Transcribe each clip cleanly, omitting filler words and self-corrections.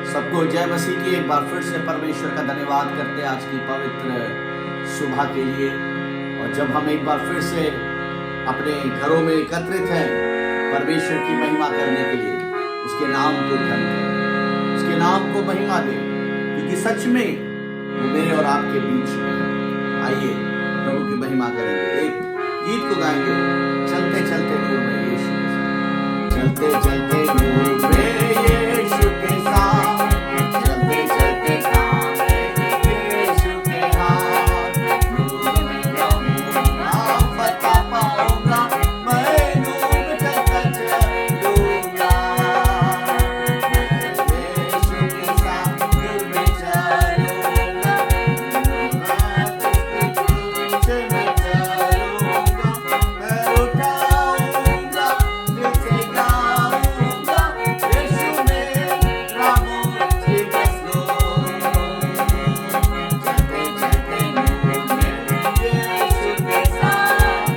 सबको जय मसीह की। एक बार फिर से परमेश्वर का धन्यवाद करते हैं आज की पवित्र सुबह के लिए। और जब हम एक बार फिर से अपने घरों में एकत्रित हैं परमेश्वर की महिमा करने के लिए, उसके नाम को धन करें, उसके नाम को महिमा दें, क्योंकि सच में वो मेरे और आपके बीच में है। आइए प्रभु की महिमा करेंगे, एक गीत को गाएंगे, चलते चलते नूर में यीशु के साथ। चलते चलते नूर में यीशु के साथ, चलते चलते नाम में यीशु के हाथ, नूर में रहूंगा, फता पाऊंगा, मैं नूर में चलता चलूंगा। यीशु के साथ नूर में चलूंगा, पीछे में चलूंगा, मैं उठाऊंगा, दिल से गाऊंगा, यीशु मेरा मुझे बस लो। चलते चलते नूर में यीशु के साथ,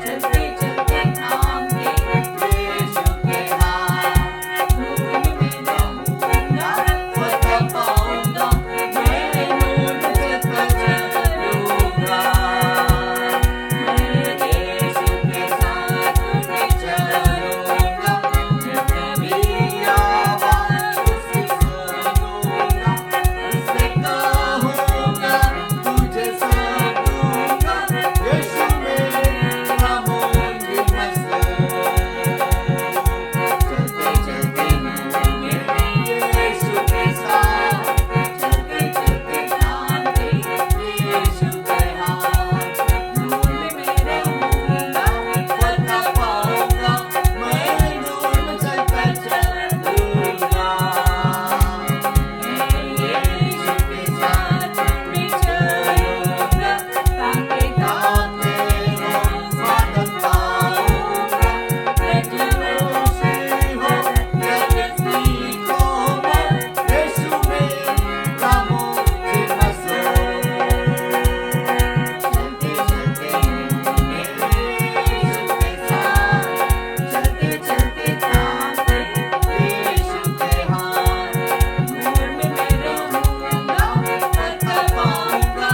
चलते चलते नाम में यीशु के हाथ, नूर में रहूंगा, फता पाऊंगा, मैं नूर में चलता चलूंगा। मैं यीशु के साथ में चलूंगा, जब भी आवाज़ उसकी सुनूंगा, उससे कहूंगा तुझे सौंपूंगा, यीशु मेरा मुझे बस लो। चलते चलते नूर में यीशु के साथ, चलते चलते नाम में यीशु के हाथ, नूर में रहूंगा, फता पाऊंगा, मैं नूर में चलता चलूंगा। मैं यीशु के साथ में चलूंगा, ताके ताके रोज़ स्वागत पाऊंगा, मैं जुनून से हो या नज़दीक हो मैं, यीशु मेरा मुझे बस लो। चलते चलते नूर में यीशु के साथ, चलते चलते नाम में यीशु के हाथ, नूर में रहूंगा, फता पाऊंगा,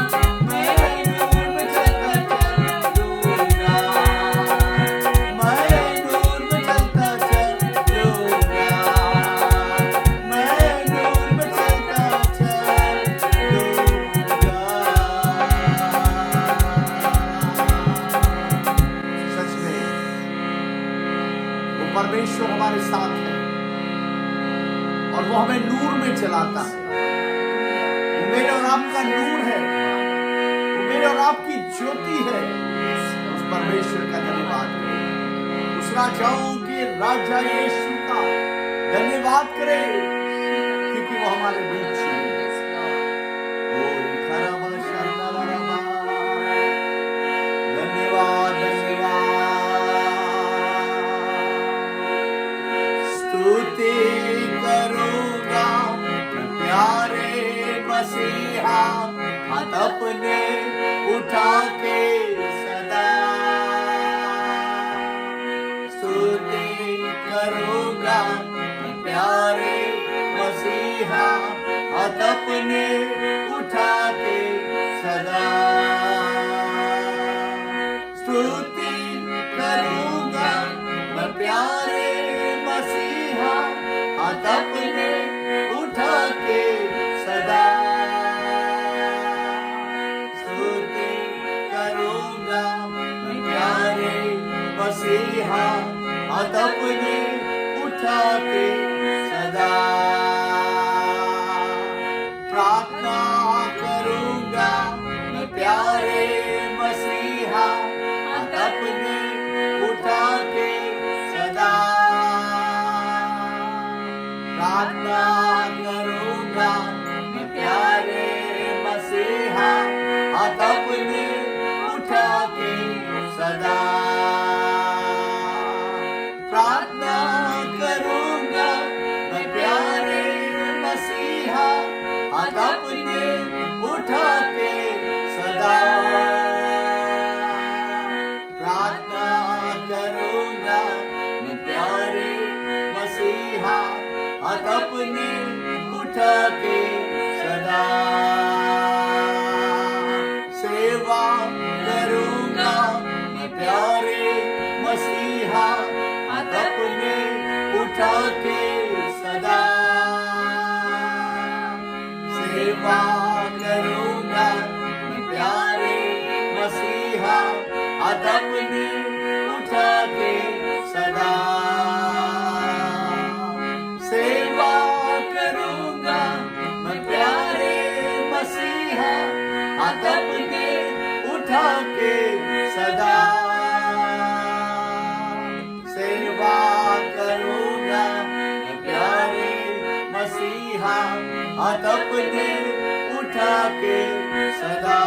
मैं नूर में चलता चलूंगा। मैं नूर में चलता चलूंगा, मैं नूर में चलता चलूंगा। सच में वो परमेश्वर हमारे साथ है और वो हमें नूर में चलाता है। वो मेरे और आपका नूर है, वो मेरे और आपकी ज्योति है। उस परमेश्वर का धन्यवाद करें, उस राजाओं के राजा यीशु का धन्यवाद करें, क्योंकि वो हमारे बीच है। ओ खराबा शंदराबा, धन्यवाद धन्यवाद। स्तुति करूंगा प्यारे मसीहा, हाथ अपने उठा के सदा। स्तुति करूंगा प्यारे मसीहा, हाथ अपने उठा के सदा। स्तुति करूंगा मैं प्यारे मसीहा, हाथ अपने उठा के सदा। स्तुति करूंगा मैं प्यारे मसीहा, हाथ अपने उठा के सदा। प्रार्थना करूंगा मैं प्यारे मसीहा, हाथ अपने उठा के सदा। प्रार्थना करूंगा मैं प्यारे मसीहा, हाथ अपने उठा के सदा। प्रार्थना करूंगा मैं प्यारे मसीहा, हाथ अपने उठा के सदा। प्रार्थना करूंगा मैं प्यारे मसीहा, हाथ अपने उठा के सदा सेवा करूंगा मैं प्यारे मसीहा, हाथ अपने उठा के सदा सेवा करूंगा मैं प्यारे मसीहा, हाथ अपने उठा के सदा सेवा करूंगा मैं प्यारे मसीहा, हाथ अपने उठा के सदा सेवा करूंगा मैं प्यारे मसीहा, हाथ अपने उठा के सदा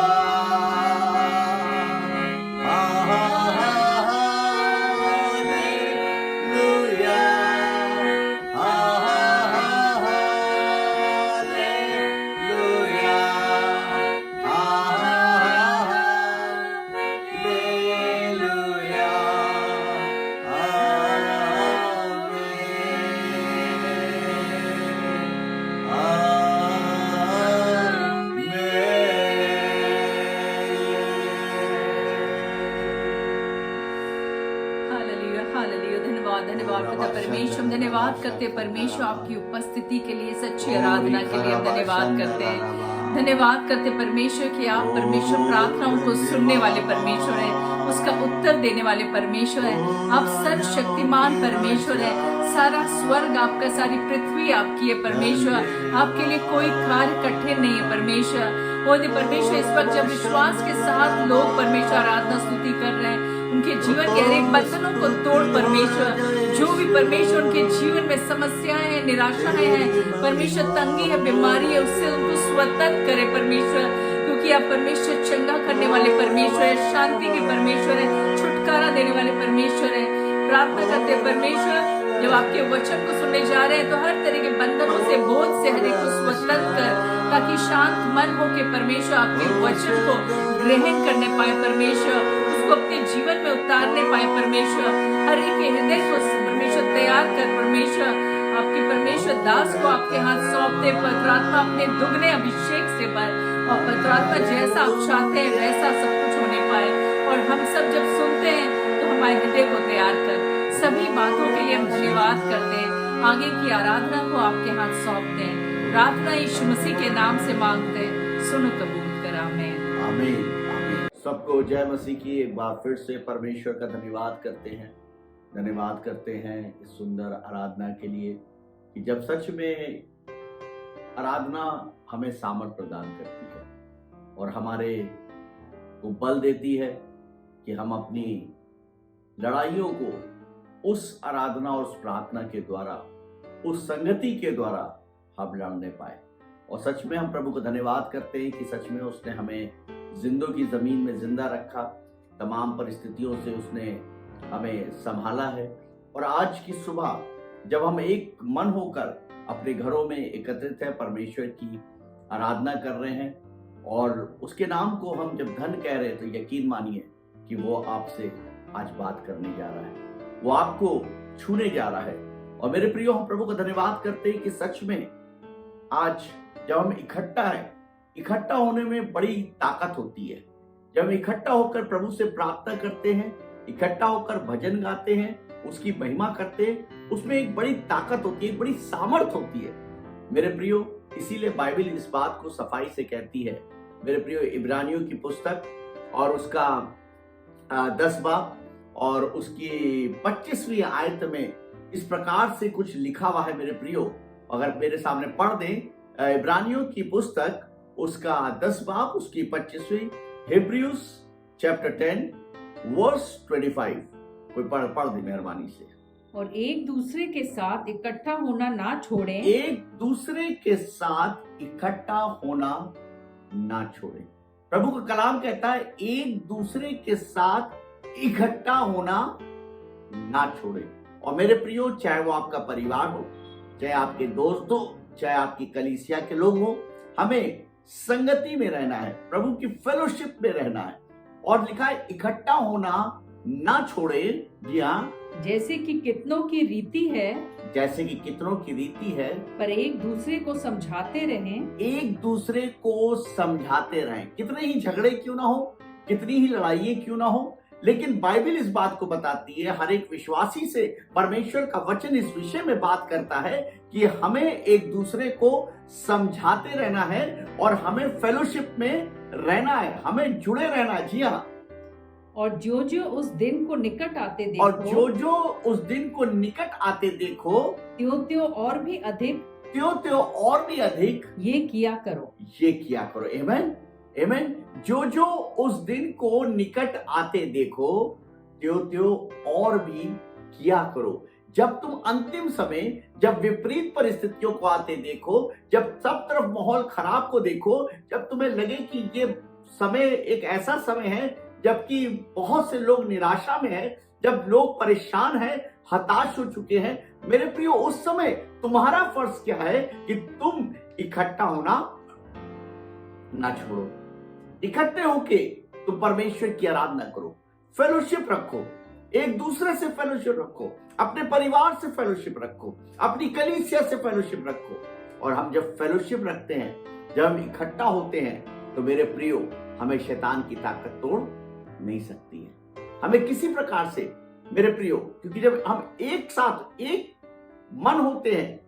धन्यवाद पिता परमेश्वर, हम धन्यवाद करते हैं परमेश्वर आपकी उपस्थिति के लिए, सच्ची आराधना के लिए हम धन्यवाद करते हैं। धन्यवाद करते परमेश्वर कि आप परमेश्वर प्रार्थनाओं को सुनने वाले परमेश्वर है, उसका उत्तर देने वाले परमेश्वर है। आप सर्वशक्तिमान परमेश्वर है, सारा स्वर्ग आपका, सारी पृथ्वी आपकी है परमेश्वर। आपके लिए कोई कार्य कठिन नहीं है परमेश्वर। और परमेश्वर इस वक्त जब विश्वास के साथ लोग परमेश्वर आराधना स्तुति कर रहे हैं, उनके जीवन के हर एक बंधनों को तोड़ परमेश्वर। जो भी परमेश्वर उनके जीवन में समस्याएं हैं, निराशाएं हैं परमेश्वर, तंगी है, बीमारी है, उससे उनको स्वतंत्र करे परमेश्वर, क्योंकि आप परमेश्वर चंगा करने वाले परमेश्वर है, शांति के परमेश्वर है, छुटकारा देने वाले परमेश्वर है। प्रार्थना करते हैं परमेश्वर जब आपके वचन को सुनने जा रहे हैं तो हर तरह के बंधनों से, बोझ से हर एक को स्वतंत्र कर, ताकि शांत मन हो के परमेश्वर आपके वचन को ग्रहण करने पाए परमेश्वर, उसको अपने जीवन में उतारने पाए परमेश्वर। हर एक के हृदय को परमेश्वर तैयार कर परमेश्वर। आपके परमेश्वर दास को आपके हाथ सौंपते, पवित्र आत्मा अपने दुगने अभिषेक से भर, और पवित्र आत्मा जैसा आप चाहते हैं वैसा सब कुछ होने पाए। और हम सब जब सुनते हैं तो हमारे हृदय को तैयार कर। सभी बातों के लिए हम धन्यवाद करते हैं। आगे की आराधना को आपके हाथ सौंपते हैं। प्रार्थना यीशु मसीह के नाम से मांगते हैं, सुनो कबूल कर। आमीन आमीन। सबको जय मसीह की एक बार फिर से परमेश्वर का धन्यवाद करते हैं। धन्यवाद करते हैं इस सुंदर आराधना के लिए कि जब सच में आराधना हमें सामर्थ प्रदान करती है और हमारे को बल देती है कि हम अपनी लड़ाइयों को उस आराधना और उस प्रार्थना के द्वारा, उस संगति के द्वारा हम लड़ने पाए। और सच में हम प्रभु को धन्यवाद करते हैं कि सच में उसने हमें जिंदों की जमीन में जिंदा रखा, तमाम परिस्थितियों से उसने हमें संभाला है। और आज की सुबह जब हम एक मन होकर अपने घरों में एकत्रित हैं, परमेश्वर की आराधना कर रहे हैं और उसके नाम को हम जब धन कह रहे हैं, तो यकीन मानिए कि वो आपसे आज बात करने जा रहा है, वो आपको छूने जा रहा है। और मेरे प्रियो, हम प्रभु को धन्यवाद करते हैं कि सच में आज जब हम इकट्ठा हैं, इकट्ठा होने में बड़ी ताकत होती है। जब हम इकट्ठा होकर प्रभु से प्रार्थना करते हैं, इकट्ठा होकर भजन गाते हैं, उसकी महिमा करते हैं, उसमें एक बड़ी ताकत होती है, एक बड़ी सामर्थ होती है मेरे प्रियो। इसीलिए बाइबल इस बात को सफाई से कहती है मेरे प्रियो, इब्रानियों की पुस्तक और उसका 10 बाब और उसकी 25वीं आयत में इस प्रकार से कुछ लिखा हुआ है मेरे प्रियो। अगर मेरे सामने पढ़ दें, इब्रानियों की पुस्तक उसका 10 बाब उसकी 25वीं, हिब्रूज चैप्टर 10 वर्स 25। कोई पढ़ दे मेहरबानी से। और एक दूसरे के साथ इकट्ठा होना ना छोड़ें। एक दूसरे के साथ इकट्ठा होना ना छोड़ें। प्रभु का कलाम कहता है एक दूसरे के साथ इकट्ठा होना ना छोड़ें। और मेरे प्रियो, चाहे वो आपका परिवार हो, चाहे आपके दोस्त हो, चाहे आपकी कलीसिया के लोग हो, हमें संगति में रहना है, प्रभु की फेलोशिप में रहना है। और लिखा है इकट्ठा होना ना छोड़े। जी हाँ, जैसे कि कितनों की रीति है, जैसे कि कितनों की रीति है, पर एक दूसरे को समझाते रहें, एक दूसरे को समझाते रहें। कितने ही झगड़े क्यों ना हो, कितनी ही लड़ाइयाँ क्यों ना हो, लेकिन बाइबल इस बात को बताती है, हर एक विश्वासी से परमेश्वर का वचन इस विषय में बात करता है कि हमें एक दूसरे को समझाते रहना है और हमें फेलोशिप में रहना है, हमें जुड़े रहना है। जी हाँ, और जो जो उस दिन को निकट आते देखो, और जो जो उस दिन को निकट आते देखो, त्यों और भी अधिक त्यों और भी अधिक ये किया करो। ये किया करो। आमेन, आमेन। जो जो उस दिन को निकट आते देखो, त्यों और भी किया करो। जब तुम अंतिम समय, जब विपरीत परिस्थितियों को आते देखो, जब सब तरफ माहौल खराब को देखो, जब तुम्हें लगे कि ये समय एक ऐसा समय है जबकि बहुत से लोग निराशा में हैं, जब लोग परेशान हैं, हताश हो चुके हैं, मेरे प्रियो, उस समय तुम्हारा फर्ज क्या है कि तुम इकट्ठा होना ना छोड़ो। इकट्ठे होके तुम परमेश्वर की आराधना करो, फेलोशिप रखो, एक दूसरे से फेलोशिप रखो, अपने परिवार से फेलोशिप रखो, अपनी कलीसिया से फेलोशिप रखो। और हम जब फेलोशिप रखते हैं, जब हम इकट्ठा होते हैं, तो मेरे प्रियो, हमें शैतान की ताकत तोड़ नहीं सकती है, हमें किसी प्रकार से, मेरे प्रियो। क्योंकि जब हम एक साथ एक मन होते हैं,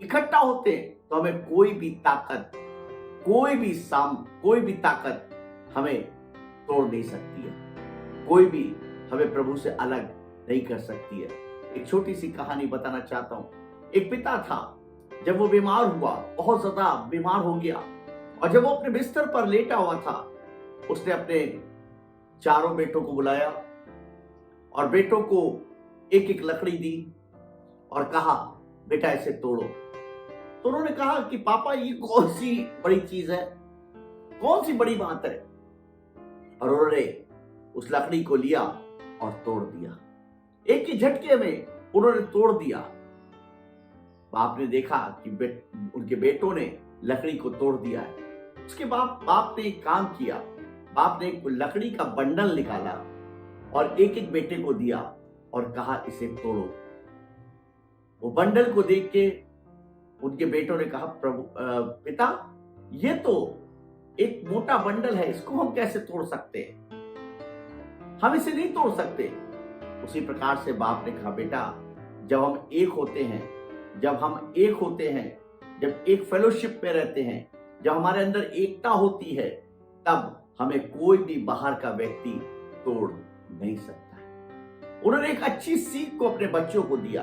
इकट्ठा होते हैं, तो हमें कोई भी ताकत, कोई भी ताकत हमें तोड़ नहीं सकती है, कोई भी हमें प्रभु से अलग नहीं कर सकती है। एक छोटी सी कहानी बताना चाहता हूं। एक पिता था, जब वो बीमार हुआ, बहुत ज्यादा बीमार हो गया, और जब वो अपने बिस्तर पर लेटा हुआ था, उसने अपने चारों बेटों को बुलाया और बेटों को एक एक लकड़ी दी और कहा, बेटा इसे तोड़ो। तो उन्होंने कहा कि पापा, ये कौन सी बड़ी चीज है, कौन सी बड़ी बात है। और उन्होंने उस लकड़ी को लिया और तोड़ दिया, एक ही झटके में उन्होंने तोड़ दिया। बाप ने देखा कि उनके बेटों ने लकड़ी को तोड़ दिया है। उसके बाद बाप ने एक काम किया, बाप ने एक लकड़ी का बंडल निकाला और एक एक बेटे को दिया और कहा, इसे तोड़ो। वो बंडल को देख के उनके बेटों ने कहा, प्रभु पिता, ये तो एक मोटा बंडल है, इसको हम कैसे तोड़ सकते हैं, हम इसे नहीं तोड़ सकते। उसी प्रकार से बाप ने कहा, बेटा, जब हम एक होते हैं, जब एक फेलोशिप में रहते हैं, जब हमारे अंदर एकता होती है, तब हमें कोई भी बाहर का व्यक्ति तोड़ नहीं सकता। उन्होंने एक अच्छी सीख को अपने बच्चों को दिया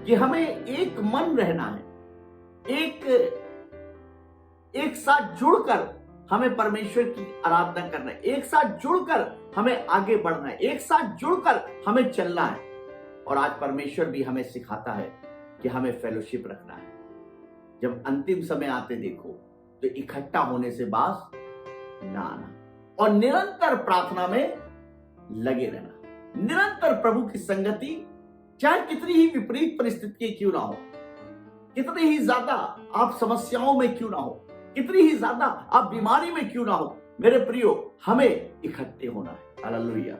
कि हमें एक मन रहना है, एक साथ जुड़कर हमें परमेश्वर की आराधना करना है, एक साथ जुड़कर हमें आगे बढ़ना है, एक साथ जुड़कर हमें चलना है। और आज परमेश्वर भी हमें सिखाता है कि हमें फेलोशिप रखना है। जब अंतिम समय आते देखो, तो इकट्ठा होने से बास ना आना और निरंतर प्रार्थना में लगे रहना, निरंतर प्रभु की संगति, चाहे कितनी ही विपरीत परिस्थिति क्यों ना हो, कितनी ही ज्यादा आप समस्याओं में क्यों ना हो, कितनी ही ज्यादा आप बीमारी में क्यों ना हो, मेरे प्रियो, हमें इकट्ठे होना है। हालेलुया,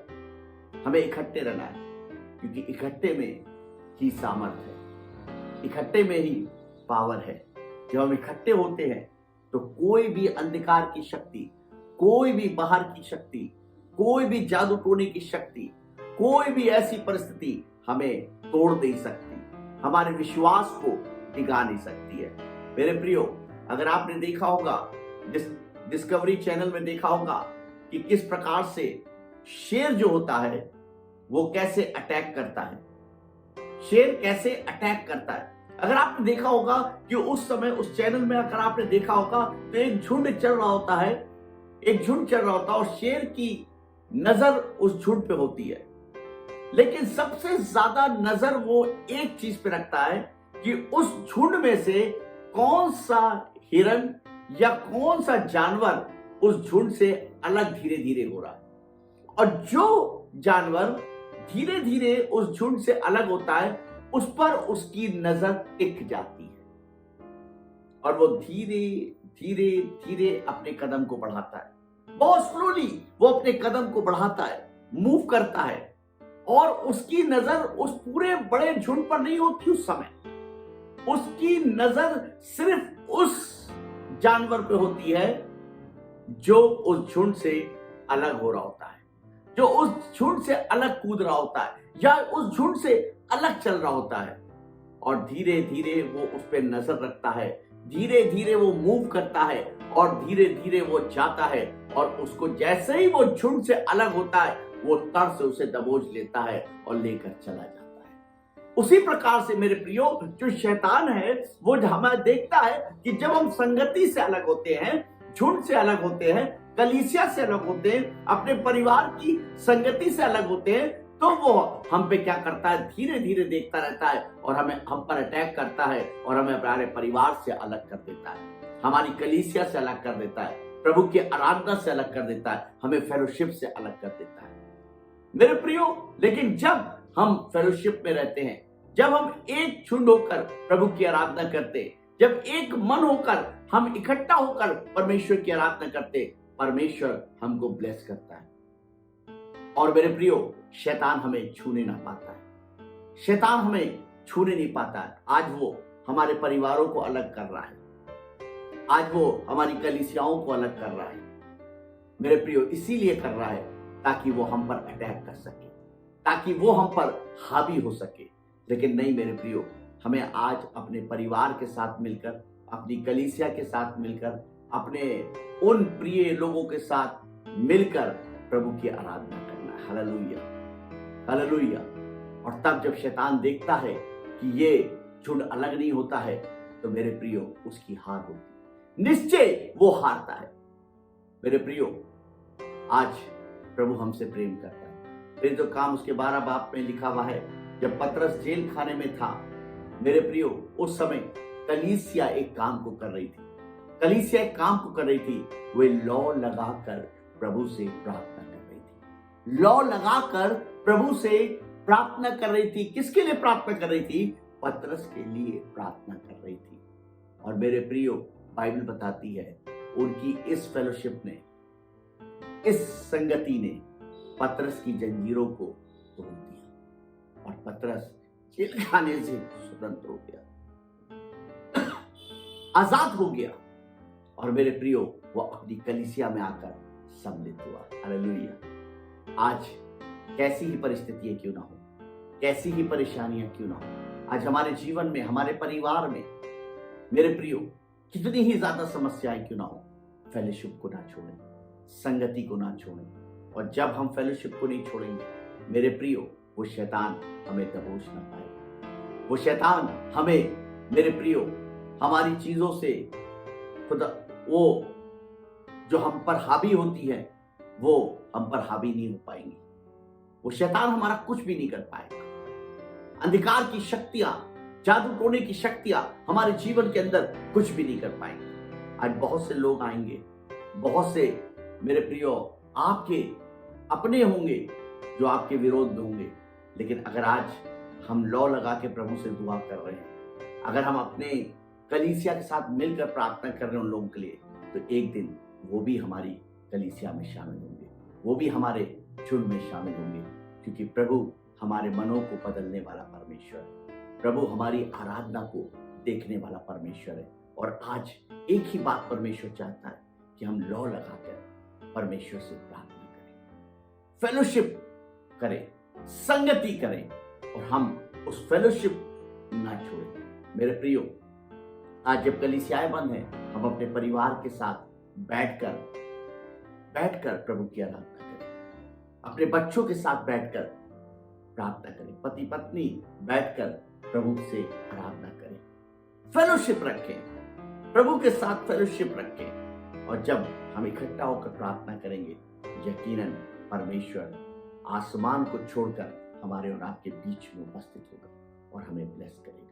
हमें इकट्ठे रहना है, क्योंकि इकट्ठे में ही सामर्थ है, इकट्ठे में ही पावर है। जब हम इकट्ठे होते हैं, तो कोई भी अंधकार की शक्ति, कोई भी बाहर की शक्ति, कोई भी जादू टोने की शक्ति, कोई भी ऐसी परिस्थिति हमें तोड़ नहीं सकती, हमारे विश्वास को डिगा नहीं सकती है। मेरे प्रियो, अगर आपने देखा होगा, डिस्कवरी चैनल में देखा होगा कि किस प्रकार से शेर जो होता है वो कैसे अटैक करता है, शेर कैसे अटैक करता है। अगर आपने देखा होगा कि उस समय उस चैनल में अगर आपने देखा होगा, तो एक झुंड चल रहा होता है, और शेर की नजर उस झुंड पे होती है, लेकिन सबसे ज्यादा नजर वो एक चीज पे रखता है कि उस झुंड में से कौन सा हिरन या कौन सा जानवर उस झुंड से अलग धीरे धीरे हो रहा है। और जो जानवर धीरे धीरे उस झुंड से अलग होता है, उस पर उसकी नजर टिक जाती है और वो धीरे धीरे धीरे अपने कदम को बढ़ाता है, बहुत स्लोली वो अपने कदम को बढ़ाता है, मूव करता है, और उसकी नजर उस पूरे बड़े झुंड पर नहीं होती उस समय, उसकी नजर सिर्फ उस जानवर पे होती है जो उस झुंड से अलग हो रहा होता है, जो उस झुंड से अलग कूद रहा होता है या उस झुंड से अलग चल रहा होता है। और धीरे धीरे वो उस पर नजर रखता है, धीरे धीरे वो मूव करता है और धीरे धीरे वो जाता है। और उसको जैसे ही वो झुंड से अलग होता है, वो तर से उसे दबोच लेता है और लेकर चला जाता है। उसी प्रकार से मेरे प्रियो, जो शैतान है वो हमें देखता है कि जब हम संगति से अलग होते हैं, झुंड से अलग होते हैं, कलीसिया से अलग होते हैं, अपने परिवार की संगति से अलग होते हैं, तो वो हम पे क्या करता है, धीरे धीरे देखता रहता है और हम पर अटैक करता है और हमें हमारे परिवार से अलग कर देता है, हमारी कलीसिया से अलग कर देता है, प्रभु की आराधना से अलग कर देता है, हमें फेलोशिप से अलग कर देता है मेरे प्रियो। लेकिन जब हम फेलोशिप में रहते हैं, जब हम एक झुंड होकर प्रभु की आराधना करते, जब एक मन होकर हम इकट्ठा होकर परमेश्वर की आराधना करते, परमेश्वर हमको ब्लेस करता है। और मेरे प्रियो, शैतान हमें छूने ना पाता है, शैतान हमें छूने नहीं पाता है। आज वो हमारे परिवारों को अलग कर रहा है, आज वो हमारी कलीसियाओं को अलग कर रहा है मेरे प्रियो, इसीलिए कर रहा है ताकि वो हम पर अटैक कर सके, ताकि वो हम पर हावी हो सके। लेकिन नहीं मेरे प्रियो, हमें आज अपने परिवार के साथ मिलकर, अपनी कलीसिया के साथ मिलकर, अपने उन प्रिय लोगों के साथ मिलकर प्रभु की आराधना करना है। Hallelujah, hallelujah. और तब जब शैतान देखता है कि ये झुंड अलग नहीं होता है, तो मेरे प्रियो उसकी हार होती, निश्चय वो हारता है मेरे प्रियो। आज प्रभु हमसे प्रेम करता है। फिर जो काम उसके 12 बाब में लिखा हुआ है, जब पतरस जेल खाने में था मेरे प्रियो, उस समय कलीसिया एक काम को कर रही थी, कलीसिया एक काम को कर रही थी, वे लौ लगाकर प्रभु से प्रार्थना कर रही थी, लौ लगाकर प्रभु से प्रार्थना कर रही थी। किसके लिए प्रार्थना कर रही थी? पतरस के लिए प्रार्थना कर रही थी। और मेरे प्रियो, बाइबल बताती है उनकी इस फेलोशिप ने, इस संगति ने पतरस की जंजीरों को तोड़ दिया और पतरस जेल खाने से स्वतंत्र हो गया, आजाद हो गया। और मेरे प्रियो, वो अपनी कलीसिया में आकर सम्मिलित हुआ। हालेलुया। आज कैसी ही परिस्थितियां क्यों ना हो, कैसी ही परेशानियां क्यों ना हो, आज हमारे जीवन में, हमारे परिवार में मेरे प्रियो कितनी ही ज्यादा समस्याएं क्यों ना हो, फेलोशिप को ना छोड़ें, संगति को ना छोड़ें। और जब हम फेलोशिप को नहीं छोड़ेंगे मेरे प्रियो, वो शैतान हमें दबोच ना पाएगा, वो शैतान हमें मेरे प्रियो हमारी चीजों से खुदा, वो जो हम पर हावी होती है वो हम पर हावी नहीं हो पाएंगी, वो शैतान हमारा कुछ भी नहीं कर पाएगा। अंधकार की शक्तियां, जादू टोने की शक्तियां हमारे जीवन के अंदर कुछ भी नहीं कर पाएंगी। आज बहुत से लोग आएंगे, बहुत से मेरे प्रियो आपके अपने होंगे जो आपके विरोध में होंगे, लेकिन अगर आज हम लौ लगा के प्रभु से दुआ कर रहे हैं, अगर हम अपने कलीसिया के साथ मिलकर प्रार्थना कर रहे हैं उन लोगों के लिए, तो एक दिन वो भी हमारी कलीसिया में शामिल होंगे, वो भी हमारे झुंड में शामिल होंगे, क्योंकि प्रभु हमारे मनों को बदलने वाला परमेश्वर है, प्रभु हमारी आराधना को देखने वाला परमेश्वर है। और आज एक ही बात परमेश्वर चाहता है कि हम लौ लगाकर परमेश्वर से प्रार्थना करें, फेलोशिप करें, संगति करें और हम उस फेलोशिप ना छोड़ें। मेरे प्रियो, आज जब कलीसियाएं बंद हैं, हम अपने परिवार के साथ बैठकर प्रभु की आराधना करें, अपने बच्चों के साथ बैठकर प्रार्थना करें, पति पत्नी बैठकर प्रभु से आराधना करें, फेलोशिप रखें, प्रभु के साथ फेलोशिप रखें। और जब हम इकट्ठा होकर प्रार्थना करेंगे, यकीनन परमेश्वर आसमान को छोड़कर हमारे और आपके बीच में उपस्थित होगा और हमें ब्लेस करेगा।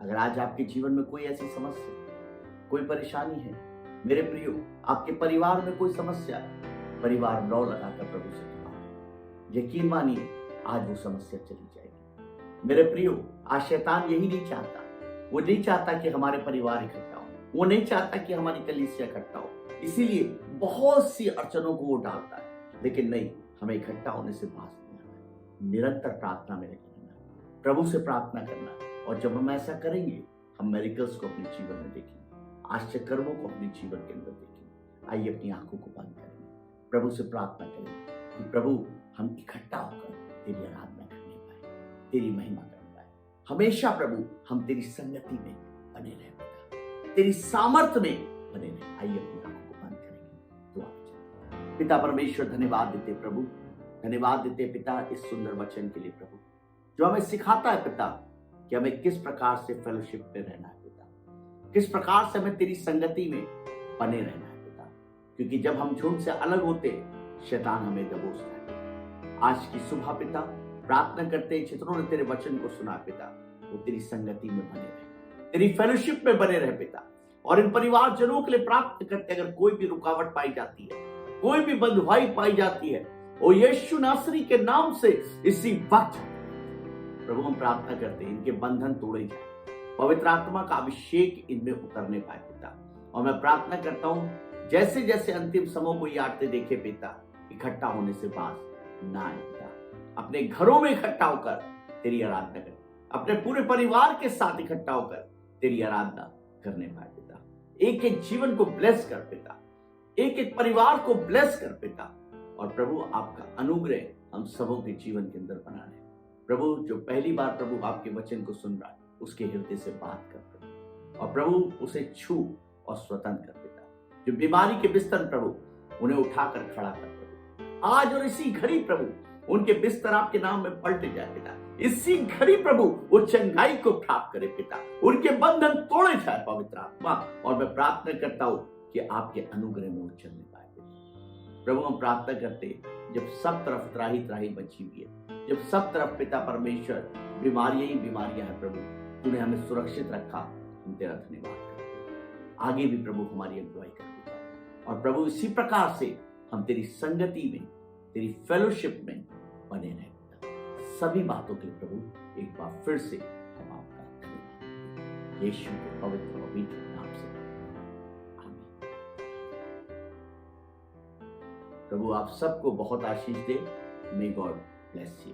अगर आज आपके जीवन में कोई ऐसी समस्या, कोई परेशानी है मेरे प्रियो, आपके परिवार में कोई समस्या है, परिवार लौ लगाकर प्रभु से दुआ करें, यकीन मानिए आज वो समस्या चली जाएगी। मेरे प्रियो, आज शैतान यही नहीं चाहता, वो नहीं चाहता कि हमारे परिवार इकट्ठा हो, वो नहीं चाहता कि हमारी कलीसिया इकट्ठा हो, इसीलिए बहुत सी अड़चनों को वो डालता है। लेकिन नहीं, हमें इकट्ठा होने से बात नहीं आना है, निरंतर प्रार्थना में रहना है, प्रभु से प्रार्थना करना है। और जब हम ऐसा करेंगे, हम मेरिकल्स को अपने जीवन में देखेंगे, आश्चर्य कर्मों को अपने जीवन के अंदर देखेंगे। आइए अपनी आंखों को बंद करेंगे, प्रभु से प्रार्थना करेंगे कि प्रभु हम इकट्ठा होकर तेरी आराधना करने पाए, तेरी महिमा कर पाए। हमेशा प्रभु हम तेरी संगति में बने रहे पिता, तेरी सामर्थ्य में बने रहे। आइए अपनी आंखों को बंद करेंगे, दुआ करेंगे। पिता परमेश्वर धन्यवाद देते प्रभु, धन्यवाद देते पिता इस सुंदर वचन के लिए प्रभु, जो हमें सिखाता है पिता कि हमें किस प्रकार से फेलोशिप में रहना है पिता, किस प्रकार से हमें तेरी संगति में बने रहना है पिता, क्योंकि जब हम झुंड से अलग होते शैतान हमें दबोचता है। आज की सुबह पिता प्रार्थना करते हैं, जितनों ने तेरे वचन को सुना पिता, वो तेरी संगति में बने रहे, तेरी फेलोशिप में बने रहे पिता। और इन परिवारजनों के लिए प्रार्थना करते, अगर कोई भी रुकावट पाई जाती है, कोई भी बंधुआई पाई जाती है, ओ यीशु नासरी के नाम से इसी वक्त प्रभु हम प्रार्थना करते हैं इनके बंधन तोड़े जाए, पवित्र आत्मा का अभिषेक इनमें उतरने पाए पिता। और मैं प्रार्थना करता हूं जैसे जैसे अंतिम समय को ये आते देखे पिता, इकट्ठा होने से बात ना आए पिता, अपने घरों में इकट्ठा होकर तेरी आराधना करें, अपने पूरे परिवार के साथ इकट्ठा होकर तेरी आराधना करने पाए पिता। एक एक जीवन को ब्लेस कर पिता, एक एक परिवार को ब्लेस कर पिता। और प्रभु आपका अनुग्रह हम सबों के जीवन के अंदर बना रहे। प्रभु जो पहली बार प्रभु आपके वचन को सुन रहा है, उसके हृदय से बात कर प्रभु, और प्रभु उसे छू और स्वतंत्र कर पिता। जो बीमारी के बिस्तर प्रभु उन्हें उठाकर खड़ा कर प्रभु, आज और इसी घड़ी प्रभु उनके बिस्तर आपके नाम में पलट जाए पिता। इसी घड़ी प्रभु वो चंगाई को प्राप्त करे पिता, उनके बंधन तोड़े जाए पवित्र आत्मा। और मैं प्रार्थना करता हूं कि आपके अनुग्रह में वो चलने पाए प्रभु। हम प्रार्थना करते जब सब तरफ त्राही त्राही बची हुई है, जब सब तरफ पिता परमेश्वर बीमारियां ही बीमारियां हैं प्रभु, तूने हमें सुरक्षित रखा, हम तेरा धन्यवाद करते हैं। आगे भी प्रभु हमारी अगुवाई कर पिता। और प्रभु इसी प्रकार से हम तेरी संगति में, तेरी फेलोशिप में बने रहे पिता। सभी बातों के लिए प्रभु एक बार फिर से हम आपका धन्यवाद यीशु के पवित्र और मीठे नाम से। प्रभु आप सबको बहुत आशीष दे। May God bless you.